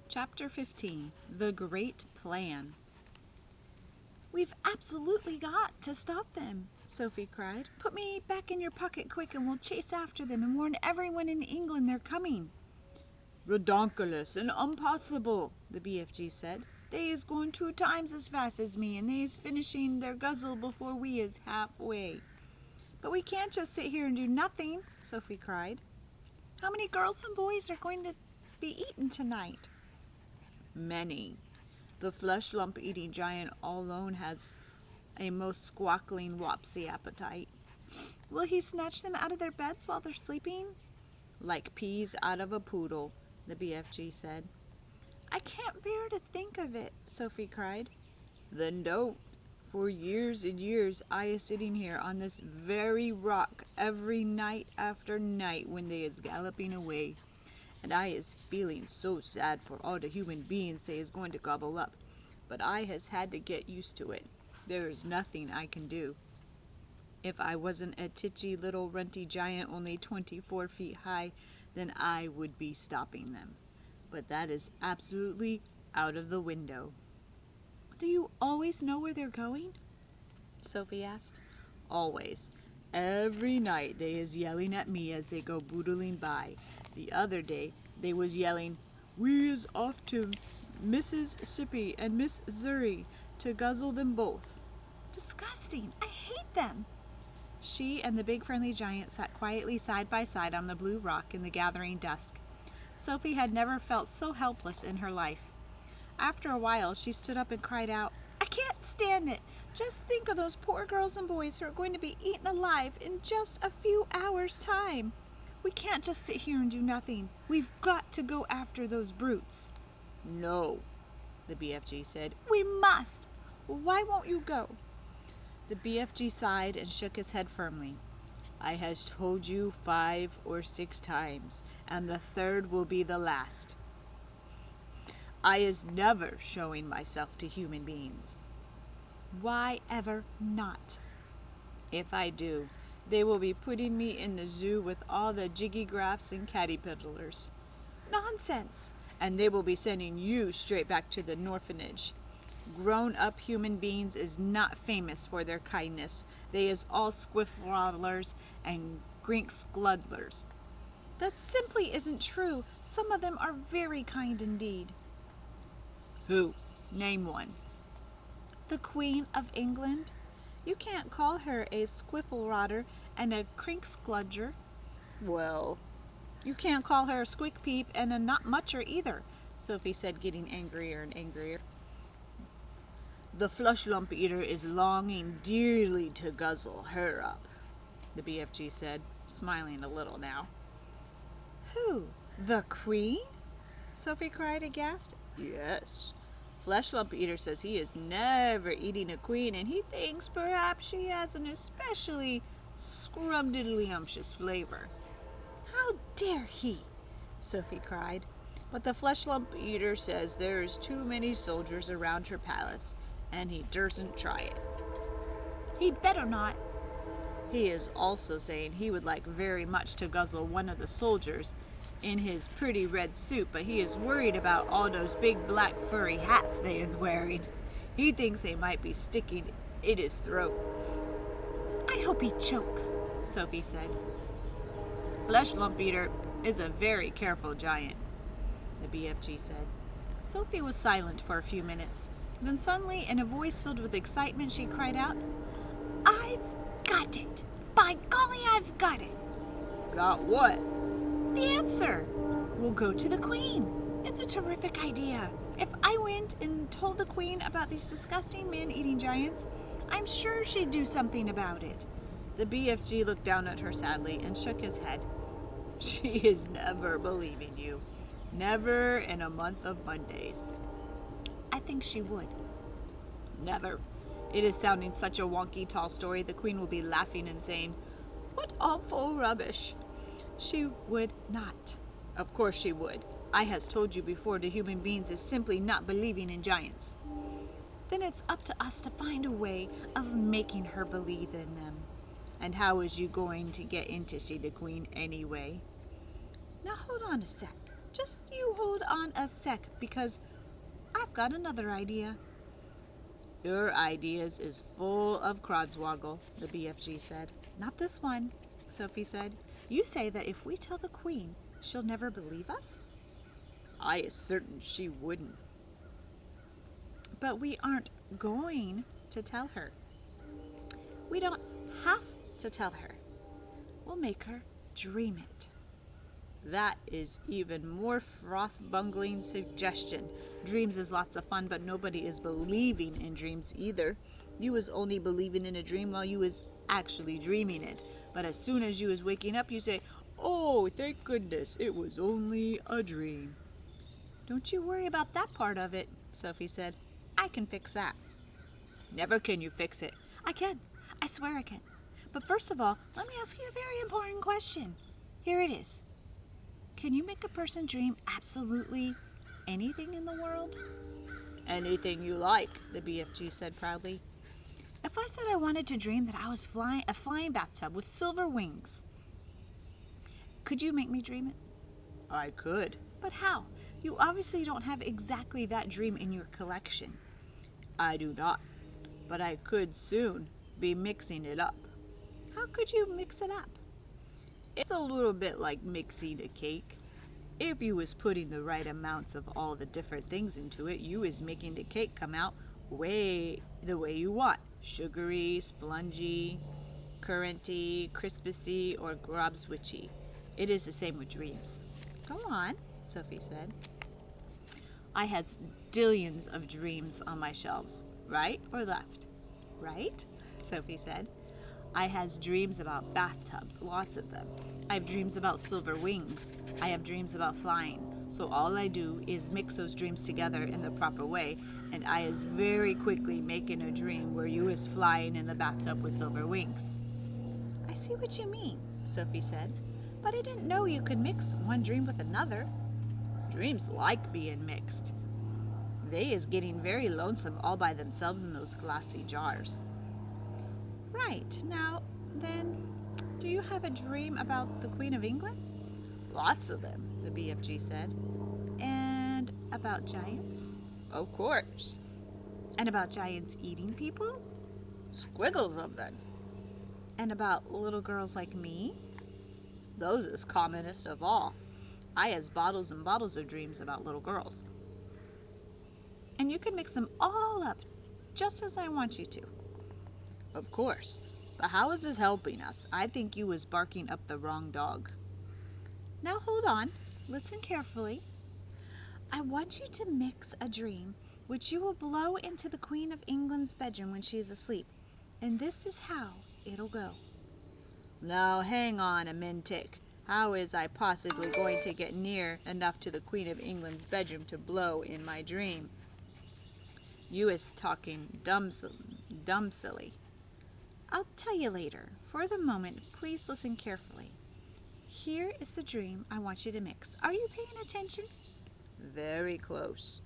Chapter 15, The Great Plan. "We've absolutely got to stop them," Sophie cried. "Put me back in your pocket quick and we'll chase after them and warn everyone in England they're coming." "Redonkulous and impossible," the BFG said. "They is going 2 times as fast as me and they is finishing their guzzle before we is halfway." "But we can't just sit here and do nothing," Sophie cried. "How many girls and boys are going to be eaten tonight?" "Many. The flesh lump eating giant alone has a most squawkling wopsy appetite." "Will he snatch them out of their beds while they're sleeping?" "Like peas out of a poodle," the BFG said. "I can't bear to think of it," Sophie cried. "Then don't. For years and years I is sitting here on this very rock every night after night when they is galloping away. And I is feeling so sad for all the human beings they is going to gobble up. But I has had to get used to it. There is nothing I can do. If I wasn't a titchy little runty giant only 24 feet high, then I would be stopping them. But that is absolutely out of the window." "Do you always know where they're going?" Sophie asked. "Always. Every night they is yelling at me as they go boodling by. The other day they was yelling, 'We is off to Mississippi and Miss Missouri to guzzle them both.'" "Disgusting! I hate them!" She and the big friendly giant sat quietly side by side on the blue rock in the gathering dusk. Sophie had never felt so helpless in her life. After a while she stood up and cried out, "I can't stand it! Just think of those poor girls and boys who are going to be eaten alive in just a few hours' time. We can't just sit here and do nothing. We've got to go after those brutes." "No," the BFG said. "We must. Why won't you go?" The BFG sighed and shook his head firmly. "I has told you 5 or 6 times, and the 3rd will be the last. I is never showing myself to human beings." "Why ever not?" "If I do, they will be putting me in the zoo with all the jiggy-graphs and caterpillars." "Nonsense!" "And they will be sending you straight back to the orphanage. Grown-up human beings is not famous for their kindness. They is all squiffwaddlers and grink-skludlers." "That simply isn't true. Some of them are very kind indeed." "Who? Name one." "The Queen of England. You can't call her a squifflerodder and a crinkskludger." "Well, you can't call her a squickpeep and a not-mucher either," Sophie said, getting angrier and angrier. "The flush lump eater is longing dearly to guzzle her up," the BFG said, smiling a little now. "Who? The Queen?" Sophie cried aghast. "Yes. Flesh lump eater says he is never eating a queen, and he thinks perhaps she has an especially scrumdiddlyumptious flavor." "How dare he!" Sophie cried. "But the flesh lump eater says there is too many soldiers around her palace, and he dursn't try it." "He'd better not." "He is also saying he would like very much to guzzle one of the soldiers in his pretty red suit, but he is worried about all those big black furry hats they is wearing. He thinks they might be sticking in his throat." "I hope he chokes," Sophie said. "Flesh lump eater is a very careful giant," the BFG said. Sophie was silent for a few minutes. Then suddenly, in a voice filled with excitement, she cried out, "I've got it! By golly, I've got it!" "Got what?" "The answer! We'll go to the Queen. It's a terrific idea. If I went and told the Queen about these disgusting man-eating giants, I'm sure she'd do something about it." The BFG looked down at her sadly and shook his head. "She is never believing you. Never in a month of Mondays." "I think she would." "Never. It is sounding such a wonky tall story the Queen will be laughing and saying, 'What awful rubbish!'" "She would not." "Of course she would. I has told you before the human beings is simply not believing in giants." "Then it's up to us to find a way of making her believe in them." "And how is you going to get in to see the Queen anyway?" "Now hold on a sec. Just you hold on a sec, because I've got another idea. Your ideas is full of crodswoggle, the BFG said. Not this one, Sophie said. You say that if we tell the Queen, she'll never believe us? I is certain she wouldn't. But we aren't going to tell her. We don't have to tell her. We'll make her dream it. That is even more froth-bungling suggestion. Dreams is lots of fun, but nobody is believing in dreams either. You was only believing in a dream while you was actually dreaming it. But as soon as you was waking up, you say, "Oh, thank goodness, it was only a dream." Don't you worry about that part of it, Sophie said. I can fix that. Never can you fix it. I can. I swear I can. But first of all, let me ask you a very important question. Here it is. Can you make a person dream absolutely anything in the world? Anything you like, the BFG said proudly. If I said I wanted to dream that I was flying a flying bathtub with silver wings, could you make me dream it? I could. But how? You obviously don't have exactly that dream in your collection. I do not, but I could soon be mixing it up. How could you mix it up? It's a little bit like mixing a cake. If you was putting the right amounts of all the different things into it, you is making the cake come out the way you want. Sugary, spongy, curranty, crispy, or grobswitchy. It is the same with dreams. Go on, Sophie said. I has dillions of dreams on my shelves, right or left? Right, Sophie said. I has dreams about bathtubs, lots of them. I have dreams about silver wings. I have dreams about flying. So all I do is mix those dreams together in the proper way, and I is very quickly making a dream where you is flying in the bathtub with silver wings. I see what you mean, Sophie said, but I didn't know you could mix one dream with another. Dreams like being mixed. They is getting very lonesome all by themselves in those glassy jars. Right, now then, do you have a dream about the Queen of England? Lots of them, the BFG said. And about giants? Of course. And about giants eating people? Squiggles of them. And about little girls like me? Those is commonest of all. I has bottles and bottles of dreams about little girls. And you can mix them all up, just as I want you to. Of course. But how is this helping us? I think you was barking up the wrong dog. Now hold on. Listen carefully. I want you to mix a dream which you will blow into the Queen of England's bedroom when she is asleep. And this is how it'll go. Now hang on a minute. How is I possibly going to get near enough to the Queen of England's bedroom to blow in my dream? You is talking dumb silly. I'll tell you later. For the moment, please listen carefully. Here is the dream I want you to mix. Are you paying attention? Very close.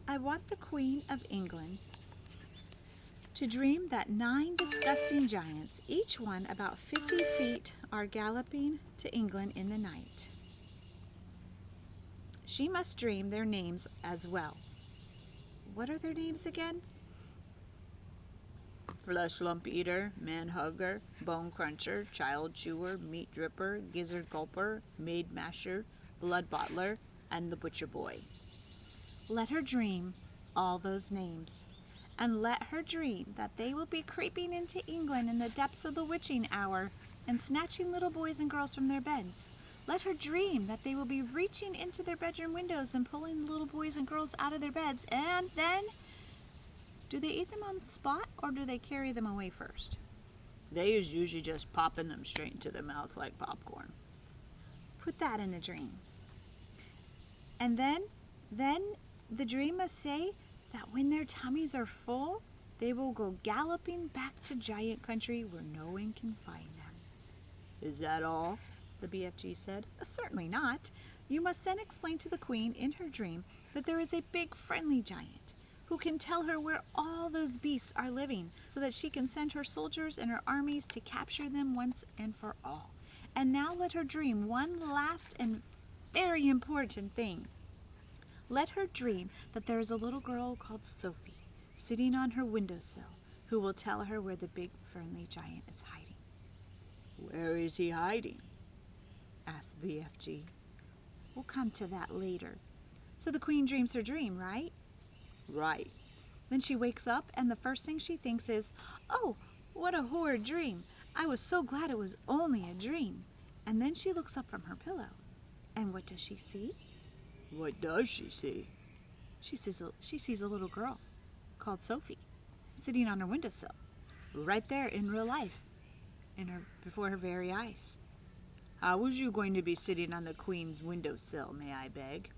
I want the Queen of England to dream that 9 disgusting giants, each one about 50 feet, are galloping to England in the night. She must dream their names as well. What are their names again? Flesh lump eater, man hugger, bone cruncher, child chewer, meat dripper, gizzard gulper, maid masher, blood bottler, and the butcher boy. Let her dream all those names, and let her dream that they will be creeping into England in the depths of the witching hour and snatching little boys and girls from their beds. Let her dream that they will be reaching into their bedroom windows and pulling the little boys and girls out of their beds, and then, do they eat them on the spot, or do they carry them away first? They is usually just popping them straight into their mouths like popcorn. Put that in the dream. And then the dream must say that when their tummies are full, they will go galloping back to giant country where no one can find them. Is that all? The BFG said. Certainly not. You must then explain to the Queen in her dream that there is a big friendly giant who can tell her where all those beasts are living, so that she can send her soldiers and her armies to capture them once and for all. And now let her dream one last and very important thing. Let her dream that there is a little girl called Sophie sitting on her windowsill who will tell her where the big friendly giant is hiding." "Where is he hiding?" asked BFG. "We'll come to that later. So the queen dreams her dream, right? "Right." Then she wakes up and the first thing she thinks is, 'Oh, what a horrid dream. I was so glad it was only a dream.' And then she looks up from her pillow. And what does she see? "What does she see?" She sees a little girl called Sophie sitting on her windowsill, right there in real life, before her very eyes. "How was you going to be sitting on the queen's windowsill, may I beg?"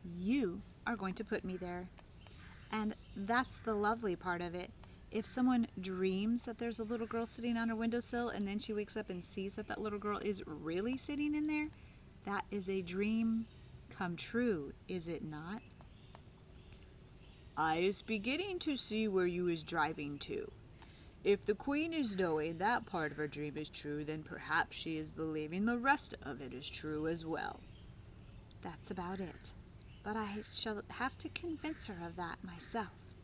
You are going to put me there. And that's the lovely part of it. If someone dreams that there's a little girl sitting on her windowsill and then she wakes up and sees that that little girl is really sitting in there, that is a dream come true, is it not? "I is beginning to see where you is driving to. If the queen is knowing that part of her dream is true, then perhaps she is believing the rest of it is true as well." That's about it. But I shall have to convince her of that myself.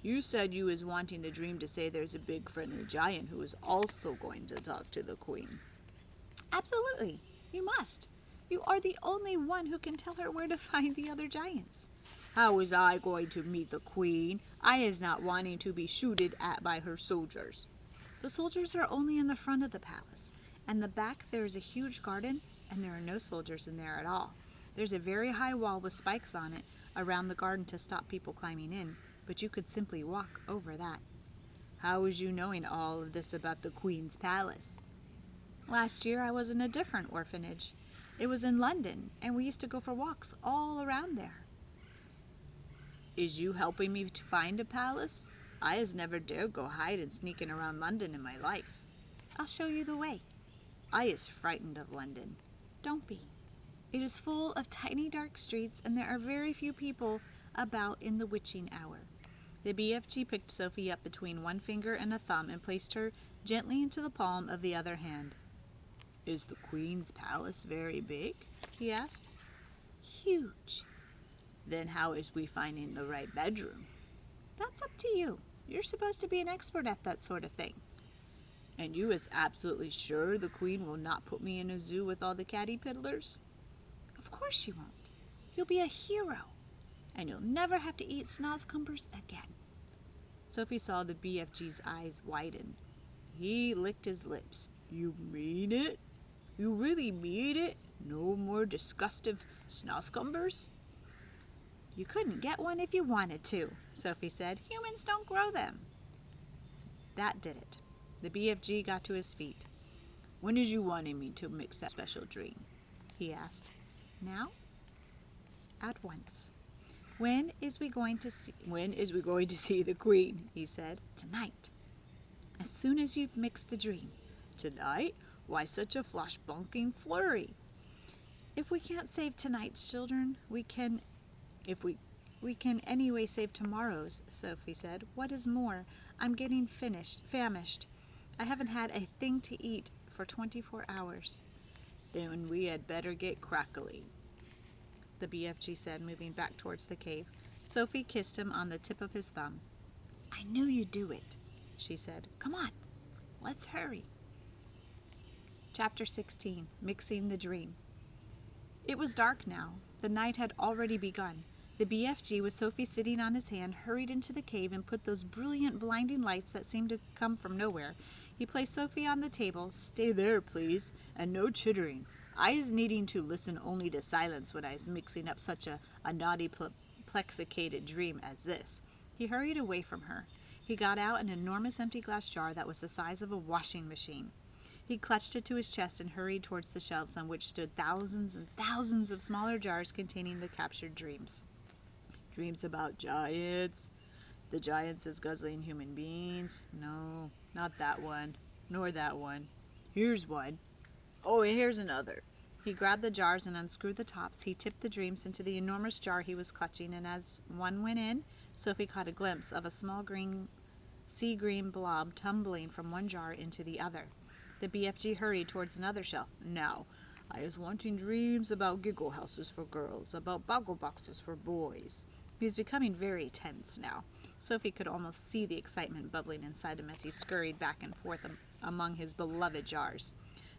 "You said you is wanting the dream to say there's a big friendly giant who is also going to talk to the queen." Absolutely. You must. You are the only one who can tell her where to find the other giants. "How is I going to meet the queen? I is not wanting to be shooted at by her soldiers." The soldiers are only in the front of the palace. And the back there is a huge garden, and there are no soldiers in there at all. There's a very high wall with spikes on it around the garden to stop people climbing in, but you could simply walk over that. "How is you knowing all of this about the queen's palace?" Last year I was in a different orphanage. It was in London, and we used to go for walks all around there. "Is you helping me to find a palace? I has never dared go hide and sneaking around London in my life." I'll show you the way. "I is frightened of London." Don't be. It is full of tiny dark streets, and there are very few people about in the witching hour. The BFG picked Sophie up between one finger and a thumb and placed her gently into the palm of the other hand. "Is the queen's palace very big?" he asked. Huge. "Then how is we finding the right bedroom?" That's up to you. You're supposed to be an expert at that sort of thing. "And you is absolutely sure the queen will not put me in a zoo with all the catty piddlers?" Of course she won't. You'll be a hero, and you'll never have to eat snozzcumbers again. Sophie saw the BFG's eyes widen. He licked his lips. "You mean it? You really mean it? No more disgustive snozzcumbers?" You couldn't get one if you wanted to, Sophie said. Humans don't grow them. That did it. The BFG got to his feet. "When is you wanting me to mix that special dream?" he asked. Now? At once. When is we going to see the queen? He said. Tonight. As soon as you've mixed the dream. Tonight? Why such a flashbunking flurry? If we can't save tonight's children, we can anyway save tomorrow's, Sophie said. What is more, I'm getting famished. I haven't had a thing to eat for 24 hours. Then we had better get crackly, the BFG said, moving back towards the cave. Sophie kissed him on the tip of his thumb. I knew you'd do it, she said. Come on, let's hurry. Chapter 16, Mixing the Dream. It was dark now. The night had already begun. The BFG, with Sophie sitting on his hand, hurried into the cave and put those brilliant, blinding lights that seemed to come from nowhere. He placed Sophie on the table. Stay there, please, and no chittering. I is needing to listen only to silence when I is mixing up such a naughty, plexicated dream as this. He hurried away from her. He got out an enormous empty glass jar that was the size of a washing machine. He clutched it to his chest and hurried towards the shelves on which stood thousands and thousands of smaller jars containing the captured dreams. Dreams about giants. The giants is guzzling human beings. No, not that one, nor that one. Here's one. Oh, here's another. He grabbed the jars and unscrewed the tops. He tipped the dreams into the enormous jar he was clutching, and as one went in, Sophie caught a glimpse of a small sea green blob tumbling from one jar into the other. The BFG hurried towards another shelf. Now, I is wanting dreams about giggle houses for girls, about boggle boxes for boys. He's becoming very tense now. Sophie could almost see the excitement bubbling inside him as he scurried back and forth among his beloved jars.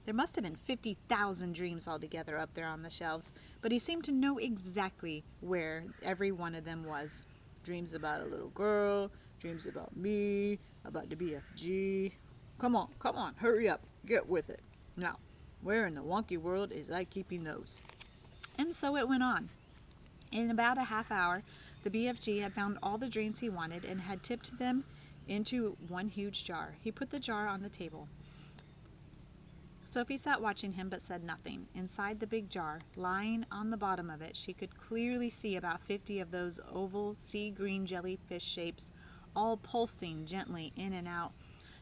There must have been 50,000 dreams altogether up there on the shelves, but he seemed to know exactly where every one of them was. Dreams about a little girl, dreams about me, about the BFG. Come on, hurry up, get with it. Now, where in the wonky world is I keeping those? And so it went on. In about a half hour, the BFG had found all the dreams he wanted and had tipped them into one huge jar. He put the jar on the table. Sophie sat watching him but said nothing. Inside the big jar, lying on the bottom of it, she could clearly see about 50 of those oval sea green jellyfish shapes, all pulsing gently in and out,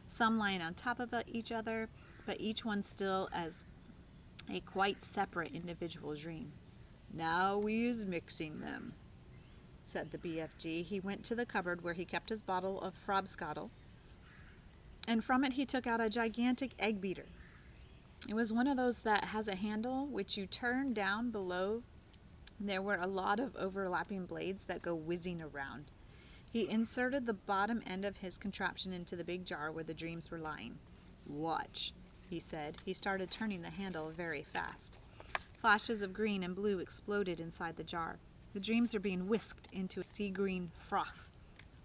some lying on top of each other, but each one still as a quite separate individual dream. Now we is mixing them, said the BFG. He went to the cupboard where he kept his bottle of frobscottle, and from it he took out a gigantic egg beater. It was one of those that has a handle which you turn down below. There were a lot of overlapping blades that go whizzing around. He inserted the bottom end of his contraption into the big jar where the dreams were lying. Watch, he said. He started turning the handle very fast. Flashes of green and blue exploded inside the jar. The dreams were being whisked into a sea green froth.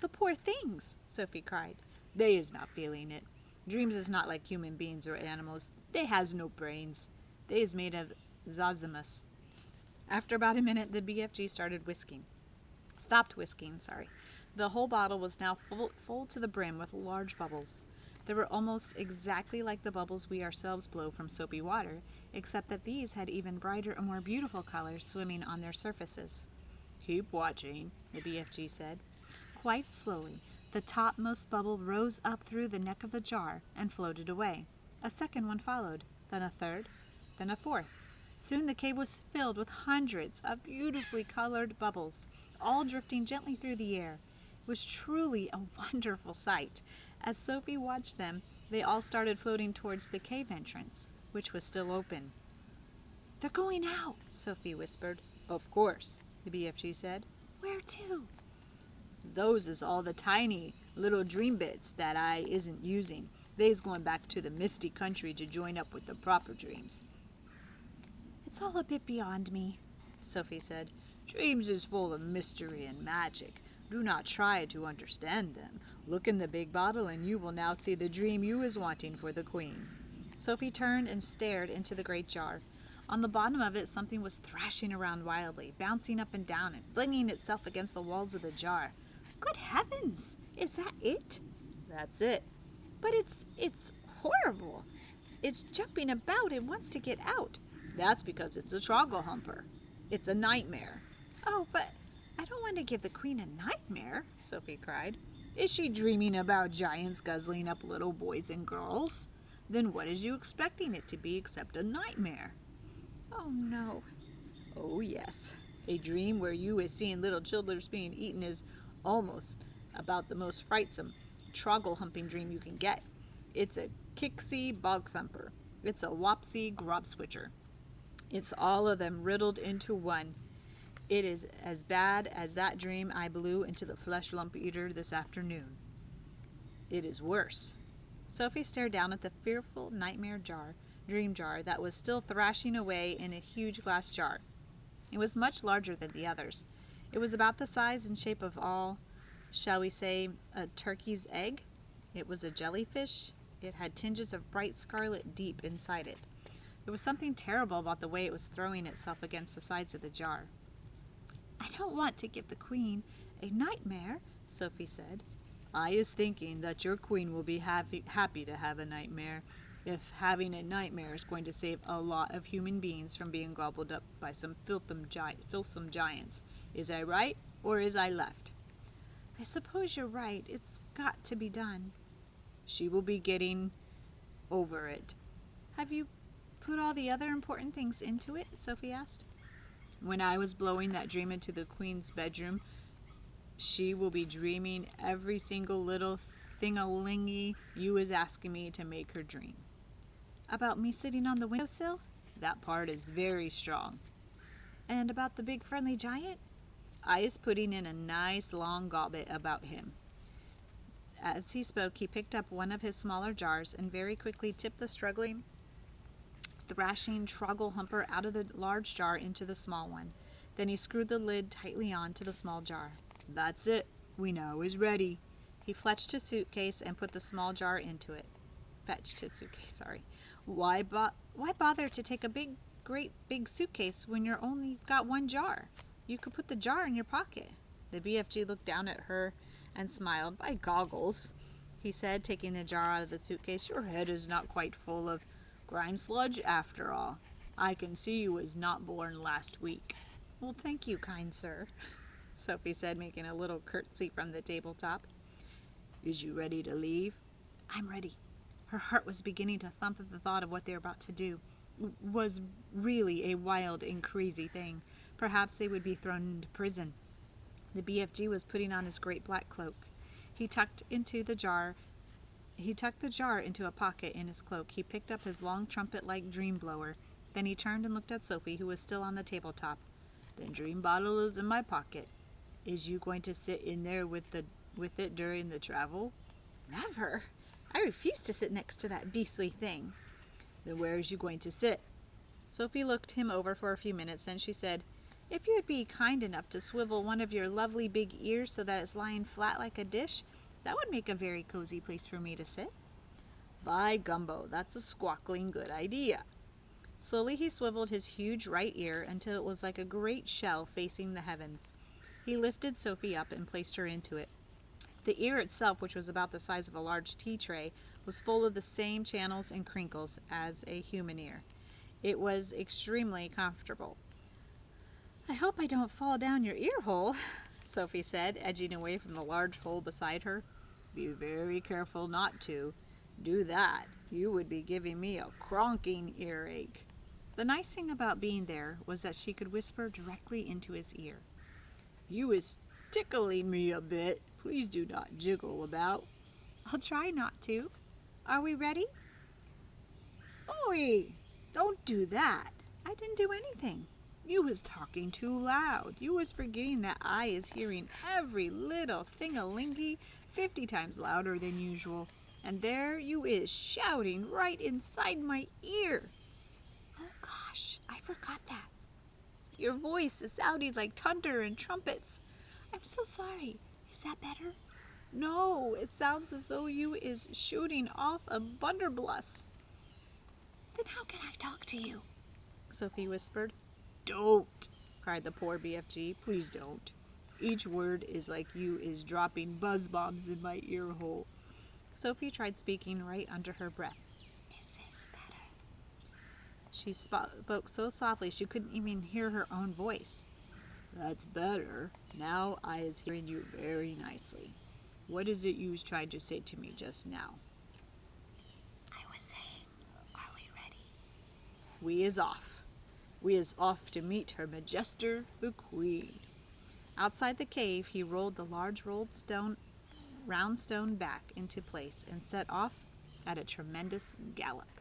The poor things, Sophie cried. They is not feeling it. Dreams is not like human beings or animals. They has no brains. They is made of zazzamus. After about a minute, the BFG stopped whisking. The whole bottle was now full to the brim with large bubbles. They were almost exactly like the bubbles we ourselves blow from soapy water, except that these had even brighter and more beautiful colors swimming on their surfaces. Keep watching, the BFG said. Quite slowly, the topmost bubble rose up through the neck of the jar and floated away. A second one followed, then a third, then a fourth. Soon the cave was filled with hundreds of beautifully colored bubbles, all drifting gently through the air. It was truly a wonderful sight. As Sophie watched them, they all started floating towards the cave entrance, which was still open. They're going out, Sophie whispered. Of course, the BFG said. Where to? Those is all the tiny little dream bits that I isn't using. They's going back to the misty country to join up with the proper dreams. It's all a bit beyond me, Sophie said. Dreams is full of mystery and magic. Do not try to understand them. Look in the big bottle and you will now see the dream you is wanting for the queen. Sophie turned and stared into the great jar. On the bottom of it, something was thrashing around wildly, bouncing up and down and flinging itself against the walls of the jar. Good heavens! Is that it? That's it. But it's horrible. It's jumping about and wants to get out. That's because it's a troggle humper. It's a nightmare. Oh, but I don't want to give the queen a nightmare, Sophie cried. Is she dreaming about giants guzzling up little boys and girls? Then what is you expecting it to be except a nightmare? Oh, no. Oh, yes. A dream where you is seeing little children being eaten is almost about the most frightsome troggle humping dream you can get. It's a kicksy bog thumper. It's a wopsy grob switcher. It's all of them riddled into one. It is as bad as that dream I blew into the flesh lump eater this afternoon. It is worse. Sophie stared down at the fearful dream jar that was still thrashing away in a huge glass jar. It was much larger than the others. It was about the size and shape of shall we say, a turkey's egg. It was a jellyfish. It had tinges of bright scarlet deep inside it. There was something terrible about the way it was throwing itself against the sides of the jar. I don't want to give the queen a nightmare, Sophie said. I is thinking that your queen will be happy to have a nightmare, if having a nightmare is going to save a lot of human beings from being gobbled up by some filthsome giants. Is I right, or is I left? I suppose you're right. It's got to be done. She will be getting over it. Have you put all the other important things into it? Sophie asked. When I was blowing that dream into the queen's bedroom, she will be dreaming every single little thing-a-lingy you is asking me to make her dream. About me sitting on the windowsill? That part is very strong. And about the big friendly giant? I is putting in a nice long gobbet about him. As he spoke, he picked up one of his smaller jars and very quickly tipped the struggling, thrashing Trogglehumper out of the large jar into the small one. Then he screwed the lid tightly on to the small jar. That's it. We now is ready. He fetched his suitcase and put the small jar into it. Why bother to take a great big suitcase when you're only got one jar? You could put the jar in your pocket. The BFG looked down at her and smiled. By goggles, he said, taking the jar out of the suitcase. Your head is not quite full of grime sludge after all. I can see you was not born last week. Well, thank you, kind sir, Sophie said, making a little curtsy from the tabletop. Is you ready to leave? I'm ready. Her heart was beginning to thump at the thought of what they were about to do. Was really a wild and crazy thing. Perhaps they would be thrown into prison. The BFG was putting on his great black cloak. He tucked the jar into a pocket in his cloak. He picked up his long trumpet-like dream blower. Then he turned and looked at Sophie, who was still on the tabletop. The dream bottle is in my pocket. Is you going to sit in there with it during the travel? Never. I refuse to sit next to that beastly thing. Then where is you going to sit? Sophie looked him over for a few minutes, then she said, If you would be kind enough to swivel one of your lovely big ears so that it's lying flat like a dish, that would make a very cozy place for me to sit. By gumbo, that's a squawkling good idea. Slowly he swiveled his huge right ear until it was like a great shell facing the heavens. He lifted Sophie up and placed her into it. The ear itself, which was about the size of a large tea tray, was full of the same channels and crinkles as a human ear. It was extremely comfortable. I hope I don't fall down your ear hole, Sophie said, edging away from the large hole beside her. Be very careful not to. Do that. You would be giving me a cronking earache. The nice thing about being there was that she could whisper directly into his ear. You is tickling me a bit. Please do not jiggle about. I'll try not to. Are we ready? Oi! Don't do that. I didn't do anything. You was talking too loud. You was forgetting that I is hearing every little thing-a-lingy 50 times louder than usual. And there you is shouting right inside my ear. Oh gosh, I forgot that. Your voice is sounding like thunder and trumpets. I'm so sorry. Is that better? No, it sounds as though you is shooting off a blunderbuss. Then how can I talk to you? Sophie whispered. Don't, cried the poor BFG. Please don't. Each word is like you is dropping buzz bombs in my ear hole. Sophie tried speaking right under her breath. Is this better? She spoke so softly she couldn't even hear her own voice. That's better. Now I is hearing you very nicely. What is it you was trying to say to me just now? I was saying, are we ready? We is off. We is off to meet Her Majester the Queen. Outside the cave, he rolled the large round stone back into place and set off at a tremendous gallop.